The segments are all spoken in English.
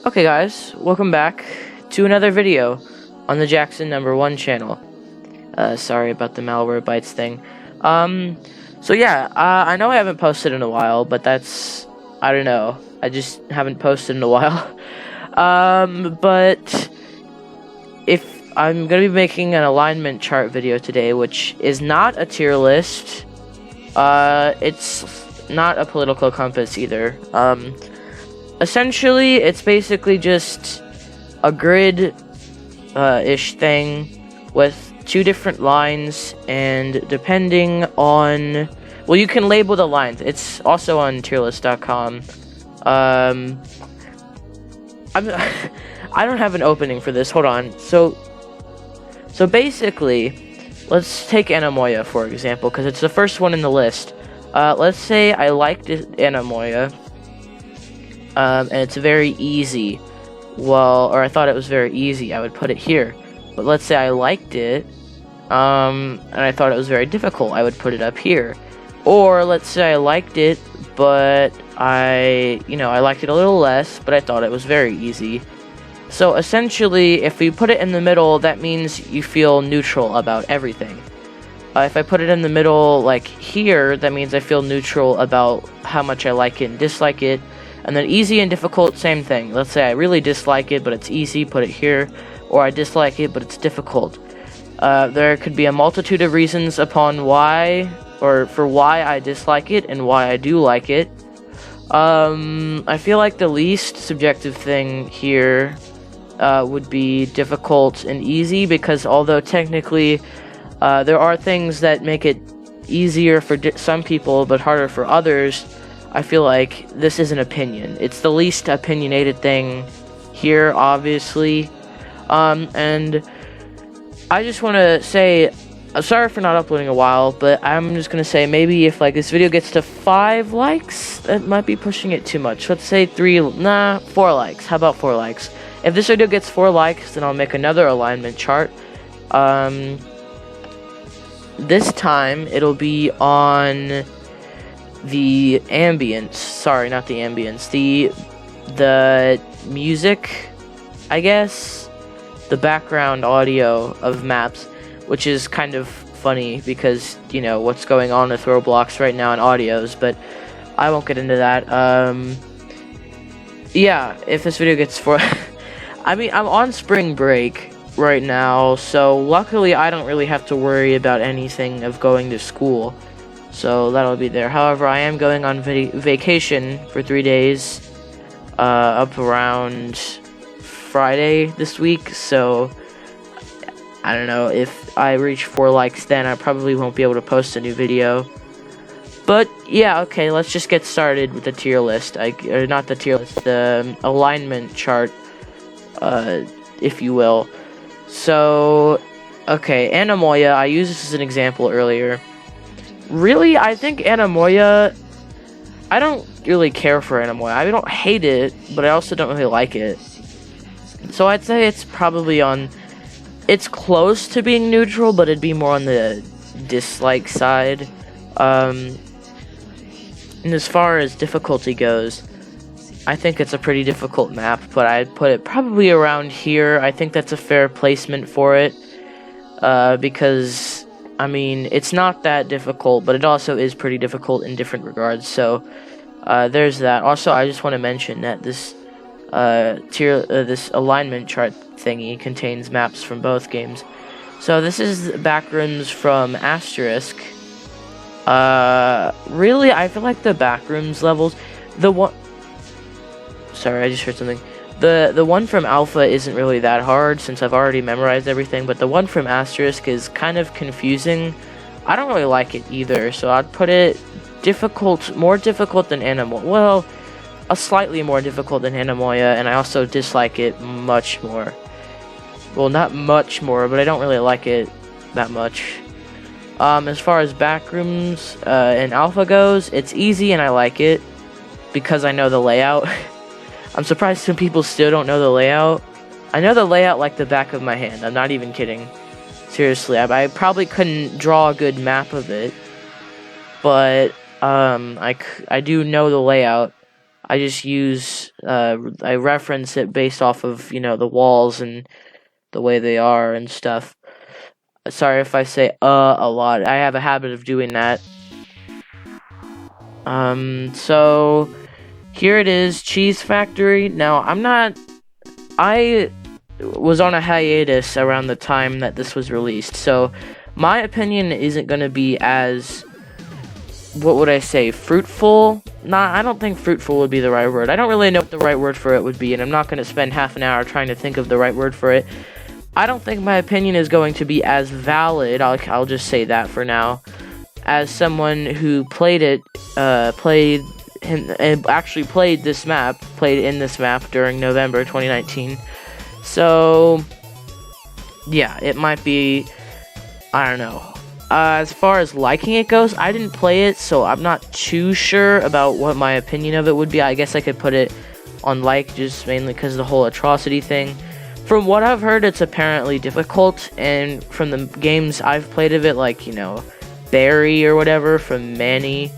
Okay guys, welcome back to another video on the Jackson #1 channel. Sorry about the malware bytes thing. So yeah, I know I haven't posted in a while, but I don't know. I just haven't posted in a while. But if I'm gonna be making an alignment chart video today, which is not a tier list. It's not a political compass either. Essentially, it's basically just a grid ish thing with two different lines, and depending on, well, you can label the lines. It's also on tierlist.com. I don't have an opening for this. Hold on. So basically, let's take Anamoya for example, because it's the first one in the list. Let's say I liked Anamoya. And it's very easy. Well, or I thought it was very easy. I would put it here. But let's say I liked it, and I thought it was very difficult. I would put it up here. Or let's say I liked it, but I liked it a little less, but I thought it was very easy. So essentially, if we put it in the middle, that means you feel neutral about everything. If I put it in the middle, like here, that means I feel neutral about how much I like it and dislike it. And then easy and difficult, same thing. Let's say I really dislike it, but it's easy, put it here. Or I dislike it, but it's difficult. There could be a multitude of reasons upon why, or for why I dislike it and why I do like it. I feel like the least subjective thing here would be difficult and easy, because although technically there are things that make it easier for some people, but harder for others, I feel like this is an opinion. It's the least opinionated thing here, obviously. And I just want to say, I'm sorry for not uploading a while, but I'm just going to say maybe if like this video gets to 5 likes, that might be pushing it too much. Let's say 4 likes. How about 4 likes? If this video gets 4 likes, then I'll make another alignment chart. This time it'll be on the ambience, sorry, not the ambience, the music, I guess, the background audio of maps, which is kind of funny because, you know, what's going on with Roblox right now in audios, but I won't get into that. Yeah, if this video gets 4, I mean, I'm on spring break right now, so luckily I don't really have to worry about anything of going to school. So that'll be there. However, I am going on vacation for 3 days, up around Friday this week. So I don't know, if I reach 4 likes, then I probably won't be able to post a new video. But yeah, okay, let's just get started with the tier list. Or not the tier list, the alignment chart, if you will. So, okay, Anamoya, I used this as an example earlier. Really, I think Anamoya, I don't really care for Anamoya. I don't hate it, but I also don't really like it. So I'd say it's probably it's close to being neutral, but it'd be more on the dislike side. And as far as difficulty goes, I think it's a pretty difficult map, but I'd put it probably around here. I think that's a fair placement for it, because I mean, it's not that difficult, but it also is pretty difficult in different regards, so there's that. Also, I just want to mention that this this alignment chart thingy contains maps from both games. So this is Backrooms from Asterisk. Really, I feel like the Backrooms levels, sorry, I just heard something. The one from Alpha isn't really that hard since I've already memorized everything, but the one from Asterisk is kind of confusing. I don't really like it either, so I'd put it difficult, more difficult than Anamoya. Well, a slightly more difficult than Anamoya, and I also dislike it much more. Well, not much more, but I don't really like it that much. As far as Backrooms and Alpha goes, it's easy and I like it because I know the layout. I'm surprised some people still don't know the layout. I know the layout like the back of my hand. I'm not even kidding. Seriously, I probably couldn't draw a good map of it, but I do know the layout. I just use I reference it based off of, you know, the walls and the way they are and stuff. Sorry if I say a lot. I have a habit of doing that. So here it is, Cheese Factory. Now, I was on a hiatus around the time that this was released, so my opinion isn't going to be as, what would I say, fruitful? Nah, I don't think fruitful would be the right word. I don't really know what the right word for it would be, and I'm not going to spend half an hour trying to think of the right word for it. I don't think my opinion is going to be as valid, I'll just say that for now, as someone who played in this map during November 2019. So, yeah, it might be, I don't know. As far as liking it goes, I didn't play it, so I'm not too sure about what my opinion of it would be. I guess I could put it on like, just mainly because of the whole atrocity thing. From what I've heard, it's apparently difficult, and from the games I've played of it, like, you know, Barry or whatever from Manny,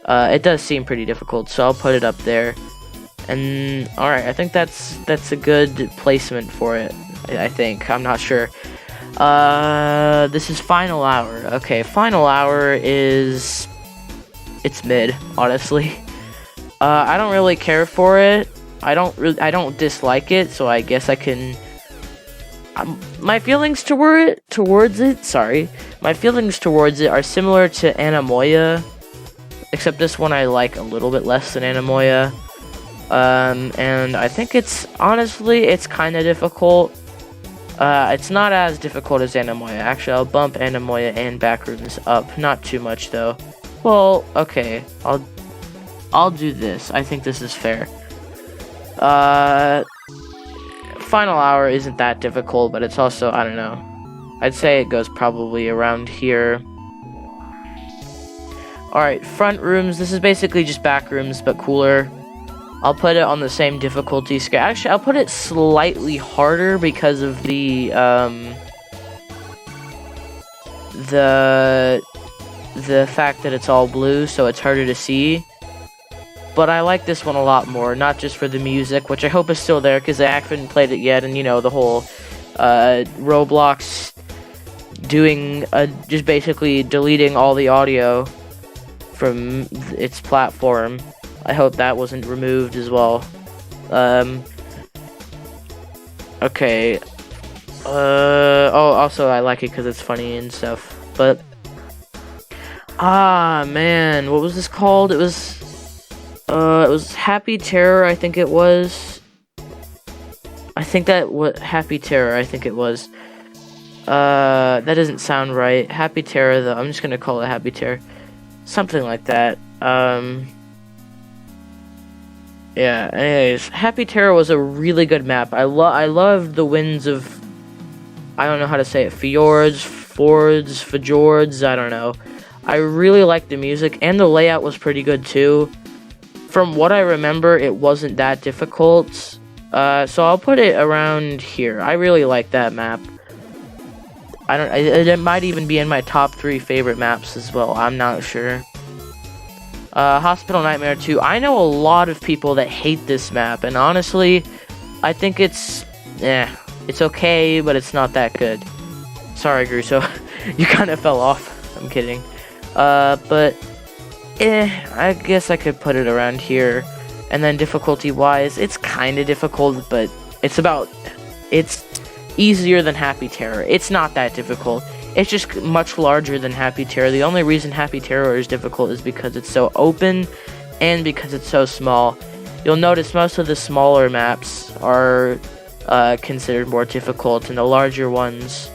it does seem pretty difficult, so I'll put it up there. And alright, I think that's a good placement for it. I think. I'm not sure. This is Final Hour. Okay, Final Hour is, it's mid, honestly. I don't really care for it. I don't dislike it, so I guess I can. My feelings towards it. My feelings towards it are similar to Anamoya, except this one I like a little bit less than Anamoya. And I think it's kind of difficult. It's not as difficult as Anamoya. Actually, I'll bump Anamoya and Backrooms up. Not too much, though. Well, okay. I'll do this. I think this is fair. Final Hour isn't that difficult, but it's also, I don't know. I'd say it goes probably around here. Alright, Front Rooms. This is basically just Backrooms, but cooler. I'll put it on the same difficulty scale. Actually, I'll put it slightly harder because of the fact that it's all blue, so it's harder to see. But I like this one a lot more, not just for the music, which I hope is still there, because I haven't played it yet, and, you know, the whole Roblox doing, just basically deleting all the audio from its platform. I hope that wasn't removed as well. Okay. Also I like it because it's funny and stuff. But, man, what was this called? It was Happy Terror, I think it was. Happy Terror, I think it was. That doesn't sound right. Happy Terror, though. I'm just gonna call it Happy Terror. Something like that. Yeah, anyways, Happy Terror was a really good map. I loved the winds of, I don't know how to say it, fjords, I don't know. I really liked the music, and the layout was pretty good too. From what I remember, it wasn't that difficult. So I'll put it around here. I really like that map. It might even be in my top 3 favorite maps as well. I'm not sure. Hospital Nightmare 2. I know a lot of people that hate this map, and honestly, I think it's okay, but it's not that good. Sorry, Gruso. You kind of fell off. I'm kidding. But, I guess I could put it around here. And then difficulty-wise, it's kind of difficult, but it's easier than Happy Terror. It's not that difficult. It's just much larger than Happy Terror. The only reason Happy Terror is difficult is because it's so open and because it's so small. You'll notice most of the smaller maps are considered more difficult, and the larger ones,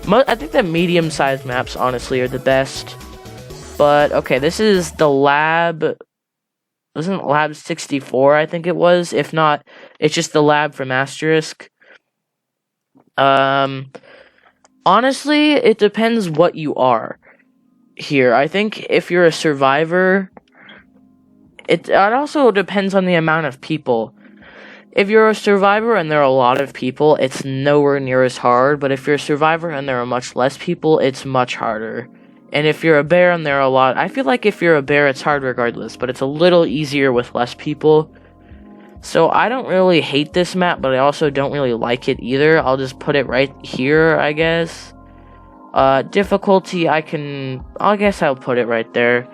I think the medium-sized maps, honestly, are the best. But, okay, this is the lab. Wasn't Lab 64, I think it was? If not, it's just the lab from Asterisk. Honestly, it depends what you are here. I think if you're a survivor, it also depends on the amount of people. If you're a survivor and there are a lot of people, it's nowhere near as hard. But if you're a survivor and there are much less people, it's much harder. And if you're a bear and there are a lot, I feel like if you're a bear, it's hard regardless. But it's a little easier with less people. So I don't really hate this map, but I also don't really like it either. I'll just put it right here, I guess. Difficulty, I guess I'll put it right there.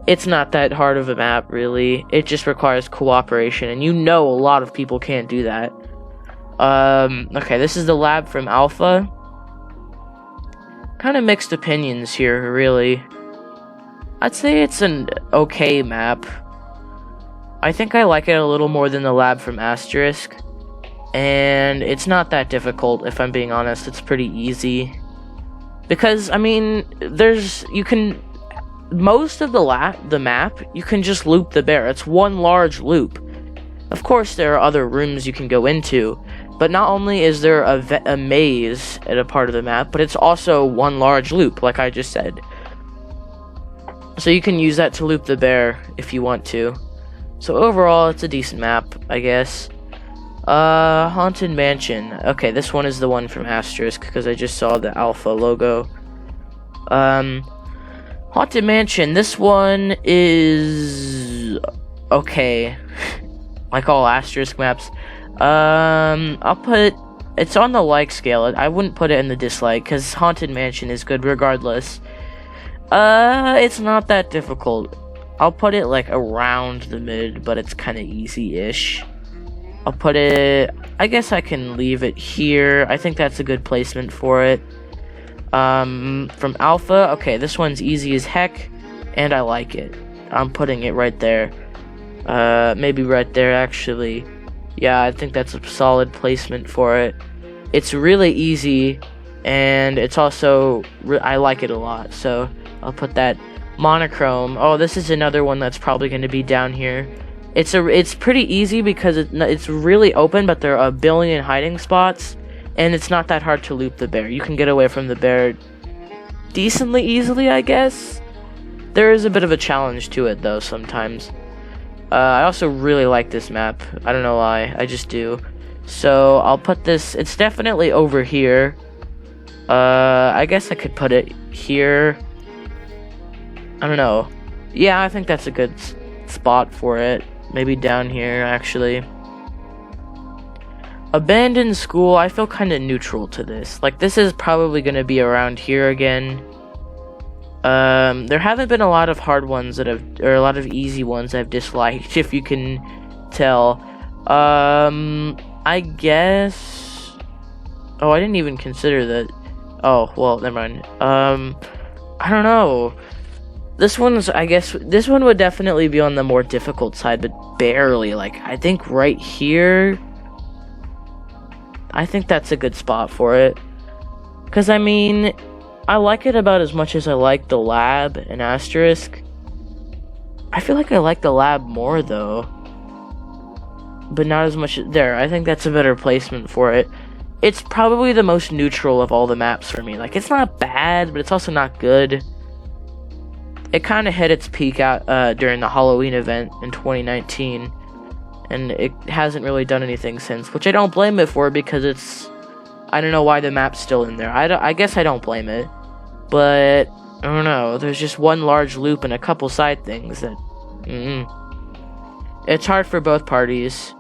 It's not that hard of a map, really. It just requires cooperation, and you know a lot of people can't do that. Okay, this is the lab from Alpha. Kind of mixed opinions here, really. I'd say it's an okay map. I think I like it a little more than the lab from Asterisk. And it's not that difficult, if I'm being honest. It's pretty easy. Because, I mean, most of the map, you can just loop the bear. It's one large loop. Of course, there are other rooms you can go into, but not only is there a maze at a part of the map, but it's also one large loop, like I just said. So you can use that to loop the bear if you want to. So overall, it's a decent map, I guess. Haunted Mansion. Okay, this one is the one from Asterisk, because I just saw the Alpha logo. Haunted Mansion, this one is okay. Like all Asterisk maps. It's on the like scale. I wouldn't put it in the dislike, because Haunted Mansion is good regardless. It's not that difficult. I'll put it like around the mid, but it's kind of easy-ish. I'll put it, I guess I can leave it here. I think that's a good placement for it. From Alpha, okay, this one's easy as heck, and I like it. I'm putting it right there. Maybe right there, actually. Yeah, I think that's a solid placement for it. It's really easy, and it's also, I like it a lot, so I'll put that. Monochrome. Oh, this is another one that's probably going to be down here. It's pretty easy because it's really open, but there are a billion hiding spots, and it's not that hard to loop the bear. You can get away from the bear decently easily, I guess. There is a bit of a challenge to it, though, sometimes. I also really like this map. I don't know why. I just do. So, I'll put this... It's definitely over here. I guess I could put it here. I don't know. Yeah, I think that's a good spot for it. Maybe down here, actually. Abandoned School, I feel kind of neutral to this. Like, this is probably going to be around here again. There haven't been a lot of hard ones or a lot of easy ones I've disliked, if you can tell. I guess... Oh, I didn't even consider that. Oh, well, never mind. I don't know. This one would definitely be on the more difficult side, but barely. Like, I think right here, I think that's a good spot for it. Because, I mean, I like it about as much as I like the lab and Asterisk. I feel like I like the lab more, though. But not as much there. I think that's a better placement for it. It's probably the most neutral of all the maps for me. Like, it's not bad, but it's also not good. It kind of hit its peak out during the Halloween event in 2019, and it hasn't really done anything since, which I don't blame it for, because it's... I don't know why the map's still in there. I guess I don't blame it, but I don't know. There's just one large loop and a couple side things that... It's hard for both parties.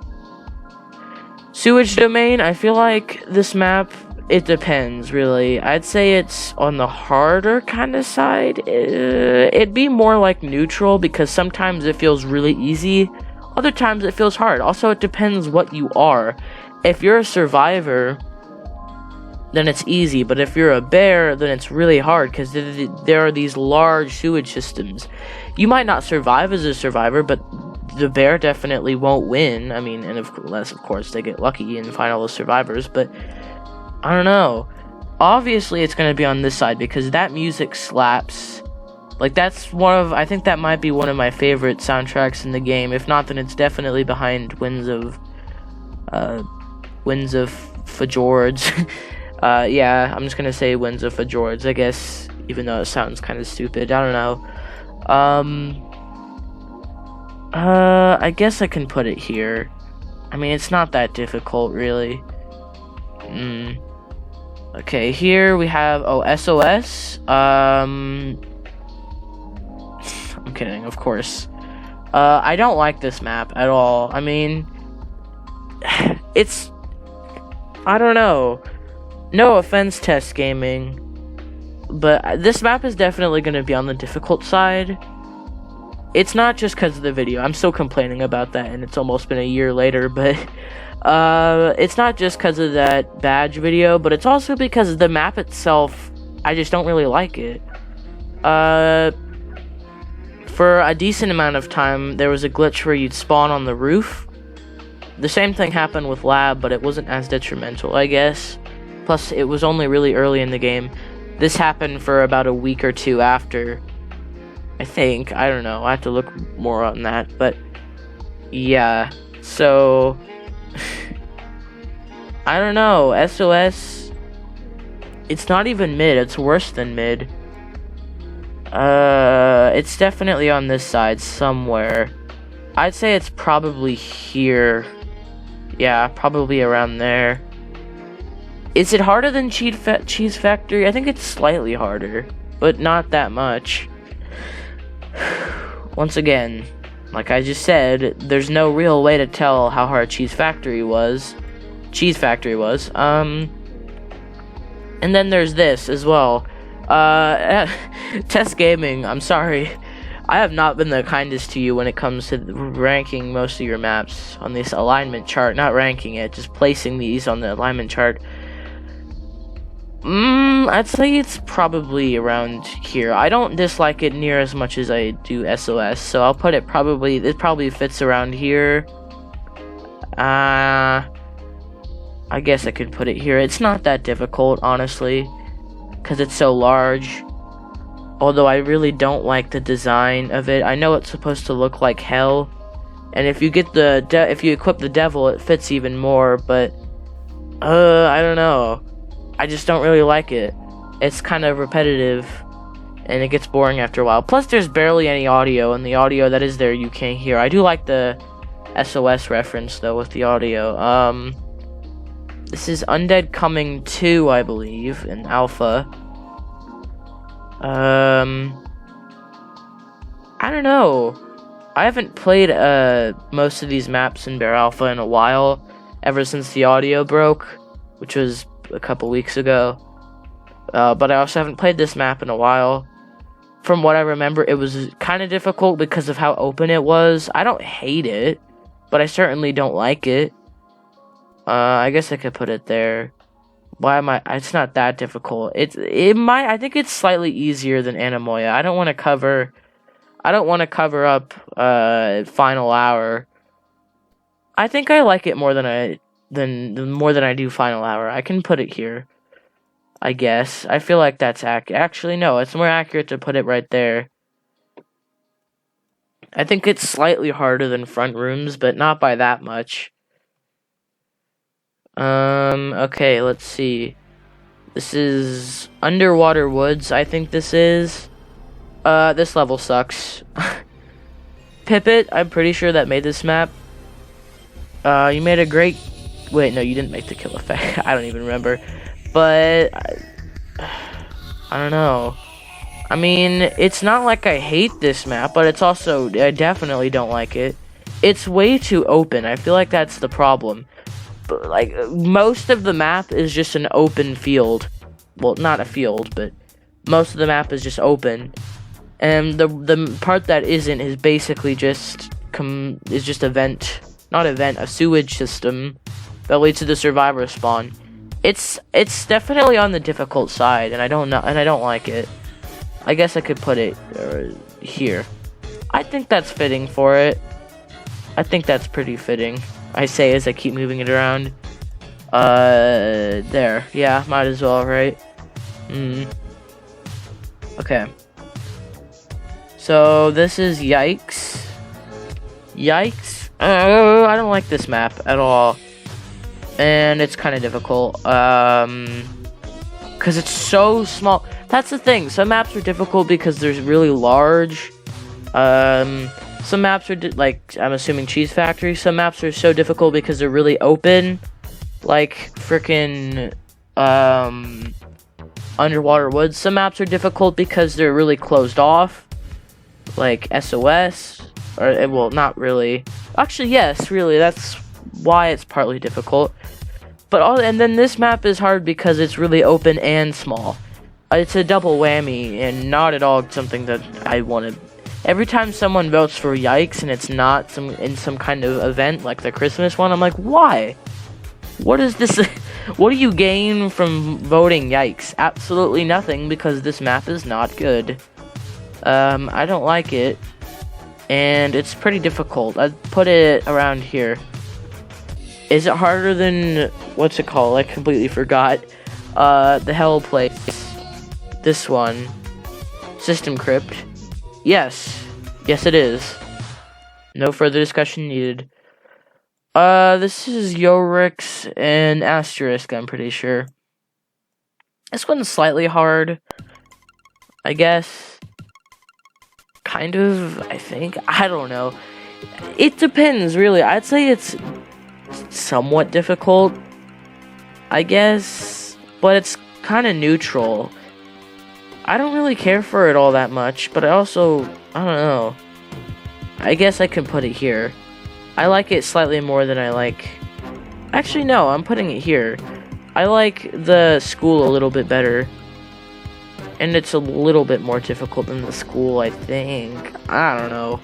Sewage Domain, I feel like this map... It depends, really. I'd say it's on the harder kind of side. It'd be more like neutral, because sometimes it feels really easy. Other times it feels hard. Also, it depends what you are. If you're a survivor, then it's easy. But if you're a bear, then it's really hard, because there are these large sewage systems. You might not survive as a survivor, but the bear definitely won't win. I mean, unless, of course, they get lucky and find all the survivors, but... I don't know. Obviously, it's going to be on this side, because that music slaps. Like, that's I think that might be one of my favorite soundtracks in the game. If not, then it's definitely behind Winds of Fjords. Yeah, I'm just going to say Winds of Fjords, I guess, even though it sounds kind of stupid. I don't know. I guess I can put it here. I mean, it's not that difficult, really. Okay, here we have, SOS. I'm kidding, of course. I don't like this map at all. I mean, it's, I don't know. No offense, Test Gaming, but this map is definitely going to be on the difficult side. It's not just because of the video. I'm still complaining about that, and it's almost been a year later, but it's not just because of that badge video, but it's also because the map itself, I just don't really like it. For a decent amount of time, there was a glitch where you'd spawn on the roof. The same thing happened with Lab, but it wasn't as detrimental, I guess. Plus, it was only really early in the game. This happened for about a week or two after, I think. I don't know. I have to look more on that, but yeah. So, I don't know. SOS, it's not even mid. It's worse than mid. It's definitely on this side somewhere. I'd say it's probably here. Yeah, probably around there. Is it harder than Cheese Factory? I think it's slightly harder, but not that much. Once again, like I just said, there's no real way to tell how hard Cheese Factory was. And then there's this as well. Test Gaming, I'm sorry. I have not been the kindest to you when it comes to ranking most of your maps on this alignment chart. Not ranking it, just placing these on the alignment chart. I'd say it's probably around here. I don't dislike it near as much as I do SOS, so I'll put it it probably fits around here. I guess I could put it here. It's not that difficult, honestly, because it's so large. Although I really don't like the design of it. I know it's supposed to look like hell, and if you get if you equip the devil, it fits even more. But I don't know. I just don't really like it. It's kind of repetitive, and it gets boring after a while. Plus, there's barely any audio, and the audio that is there you can't hear. I do like the SOS reference though with the audio. This is Undead Coming 2, I believe, in alpha. I don't know. I haven't played most of these maps in Bear Alpha in a while, ever since the audio broke, which was a couple weeks ago. But I also haven't played this map in a while. From what I remember, it was kind of difficult because of how open it was. I don't hate it, but I certainly don't like it. I guess I could put it there. Why am I? It's not that difficult. I think it's slightly easier than Anamoya. I don't want to cover up Final Hour. I think I like it more than I do Final Hour. I can put it here, I guess. I feel like that's actually no, it's more accurate to put it right there. I think it's slightly harder than Front Rooms, but not by that much. Okay, let's see. This is Underwater Woods, I think this is. This level sucks. Pippet, I'm pretty sure that made this map. You made a great... Wait, no, you didn't make the kill effect. I don't even remember. But... I don't know. I mean, it's not like I hate this map, but it's also... I definitely don't like it. It's way too open. I feel like that's the problem. But, like, most of the map is just an open field. Well, not a field, but most of the map is just open. And the part that isn't is basically just a vent. Not a vent, a sewage system that leads to the survivor spawn. It's definitely on the difficult side, and I don't like it. I guess I could put it here. I think that's fitting for it. I think that's pretty fitting. I say as I keep moving it around. There. Yeah, might as well, right? Okay. So this is Yikes. Yikes. I don't like this map at all. And it's kind of difficult. Because it's so small. That's the thing. Some maps are difficult because they're really large. Some maps are, like, I'm assuming Cheese Factory. Some maps are so difficult because they're really open. Like, frickin' Underwater Woods. Some maps are difficult because they're really closed off. Like SOS. Or, well, not really. Actually, yes, really. That's why it's partly difficult. And then this map is hard because it's really open and small. It's a double whammy, and not at all something that I want to. Every time someone votes for yikes and it's not in some kind of event like the Christmas one, I'm like, why? What is this? What do you gain from voting yikes? Absolutely nothing, because this map is not good. I don't like it, and it's pretty difficult. I'd put it around here. Is it harder than, what's it called? I completely forgot. The Hell Place. This one. System Crypt. Yes. Yes, it is. No further discussion needed. This is Yorix and Asterisk, I'm pretty sure. This one's slightly hard, I guess. Kind of, I think. I don't know. It depends, really. I'd say it's somewhat difficult, I guess, but it's kind of neutral. I don't really care for it all that much, but I don't know. I guess I can put it here. I like it slightly more than I like... Actually, no, I'm putting it here. I like the school a little bit better. And it's a little bit more difficult than the school, I think. I don't know.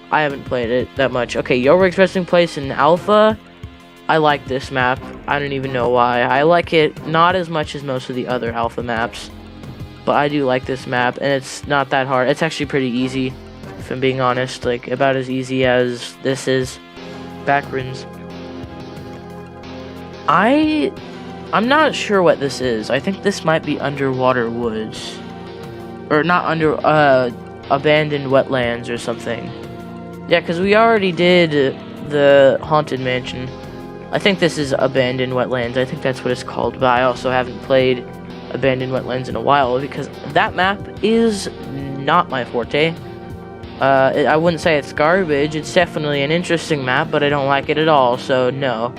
I haven't played it that much. Okay, Yorik's resting place in Alpha. I like this map. I don't even know why. I like it not as much as most of the other Alpha maps. But I do like this map, and it's not that hard. It's actually pretty easy, if I'm being honest. Like, about as easy as this is. Backrooms. I'm not sure what this is. I think this might be Underwater Woods. Or not Abandoned Wetlands or something. Yeah, because we already did the Haunted Mansion. I think this is Abandoned Wetlands. I think that's what it's called. But I also haven't played Abandoned Wetlands in a while, because that map is not my forte. I wouldn't say it's garbage. It's definitely an interesting map, but I don't like it at all, so no.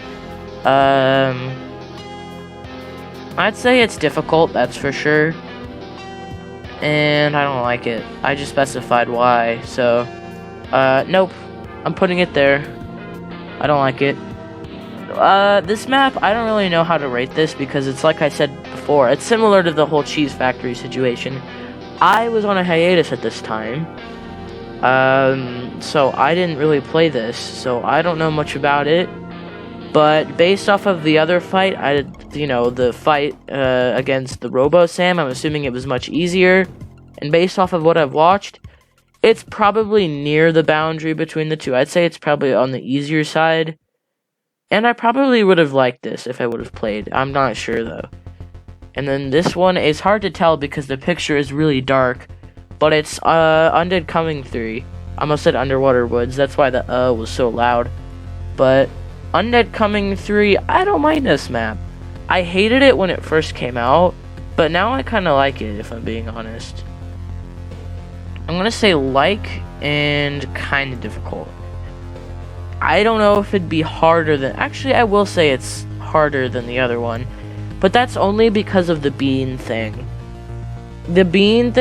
I'd say it's difficult, that's for sure. And I don't like it. I just specified why, so... nope. I'm putting it there. I don't like it. This map, I don't really know how to rate this, because it's like I said before, it's similar to the whole Cheese Factory situation. I was on a hiatus at this time, so I didn't really play this, so I don't know much about it. But based off of the other fight, the fight against the Robo-Sam, I'm assuming it was much easier. And based off of what I've watched, it's probably near the boundary between the two. I'd say it's probably on the easier side. And I probably would have liked this if I would have played. I'm not sure, though. And then this one, it's hard to tell because the picture is really dark. But it's Undead Coming 3. I almost said Underwater Woods. That's why the was so loud. But Undead Coming 3, I don't mind this map. I hated it when it first came out. But now I kind of like it, if I'm being honest. I'm going to say like and kind of difficult. I don't know if it'd be harder than... Actually, I will say it's harder than the other one. But that's only because of the bean thing. The bean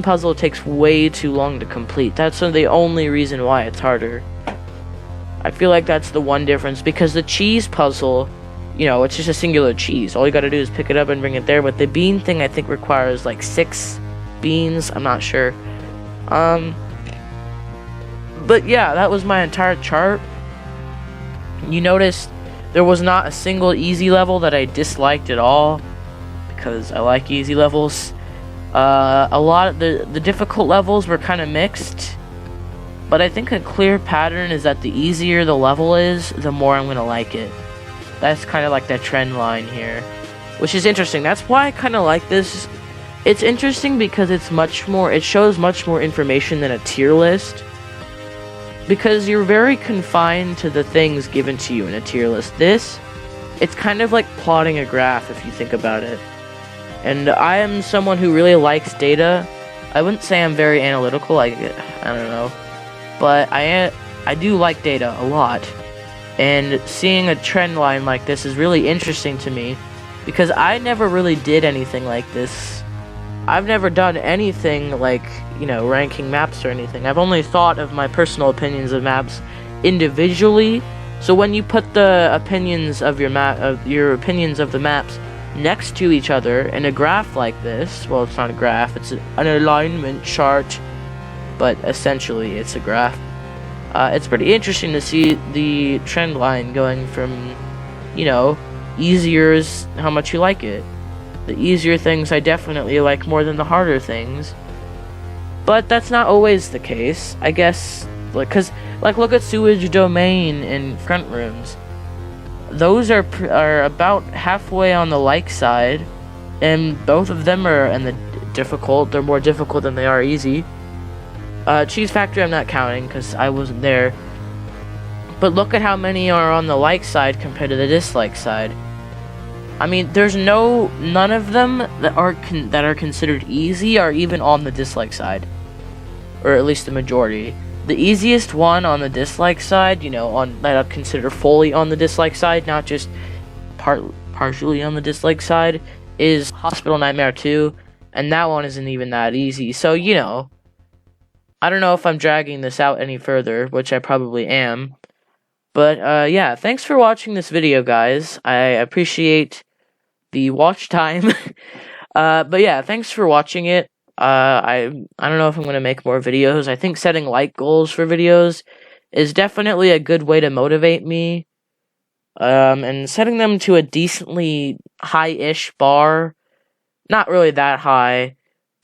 puzzle takes way too long to complete. That's the only reason why it's harder. I feel like that's the one difference. Because the cheese puzzle, it's just a singular cheese. All you gotta do is pick it up and bring it there. But the bean thing, I think, requires like 6 beans. I'm not sure. But yeah, that was my entire chart. You notice there was not a single easy level that I disliked at all, because I like easy levels. A lot of the difficult levels were kind of mixed, but I think a clear pattern is that the easier the level is, the more I'm going to like it. That's kind of like that trend line here, which is interesting. That's why I kind of like this. It's interesting because it shows much more information than a tier list. Because you're very confined to the things given to you in a tier list. It's kind of like plotting a graph if you think about it. And I am someone who really likes data. I wouldn't say I'm very analytical, I don't know. But I do like data a lot. And seeing a trend line like this is really interesting to me. Because I never really did anything like this. I've never done anything like, ranking maps or anything. I've only thought of my personal opinions of maps individually, So when you put the opinions of your opinions of the maps next to each other in a graph like this, well, it's not a graph, it's an alignment chart, but essentially it's a graph. It's pretty interesting to see the trend line going from, you know, easier is how much you like it. The easier things I definitely like more than the harder things. But that's not always the case, I guess, because, look at Sewage Domain and Front Rooms. Those are about halfway on the like side, and both of them are in the difficult. They're more difficult than they are easy. Cheese Factory I'm not counting, because I wasn't there. But look at how many are on the like side compared to the dislike side. I mean, there's none of them that are considered easy are even on the dislike side, or at least the majority. The easiest one on the dislike side, you know, that I'd consider fully on the dislike side, not just partially on the dislike side, is Hospital Nightmare 2, and that one isn't even that easy. So, you know, I don't know if I'm dragging this out any further, which I probably am. But, yeah, thanks for watching this video, guys. I appreciate the watch time. But yeah, thanks for watching it. I don't know if I'm gonna make more videos. I think setting like goals for videos is definitely a good way to motivate me. And setting them to a decently high-ish bar, not really that high,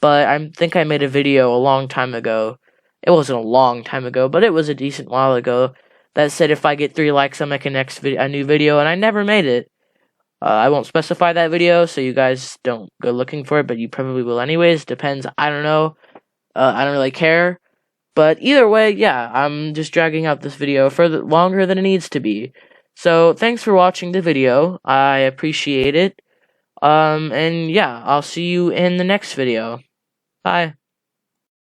but I think I made a video a long time ago. It wasn't a long time ago, but it was a decent while ago that said if I get 3 likes, I'll make a new video, and I never made it. I won't specify that video, so you guys don't go looking for it, but you probably will anyways. Depends. I don't know. I don't really care. But either way, yeah, I'm just dragging out this video longer than it needs to be. So, thanks for watching the video. I appreciate it. And yeah, I'll see you in the next video. Bye.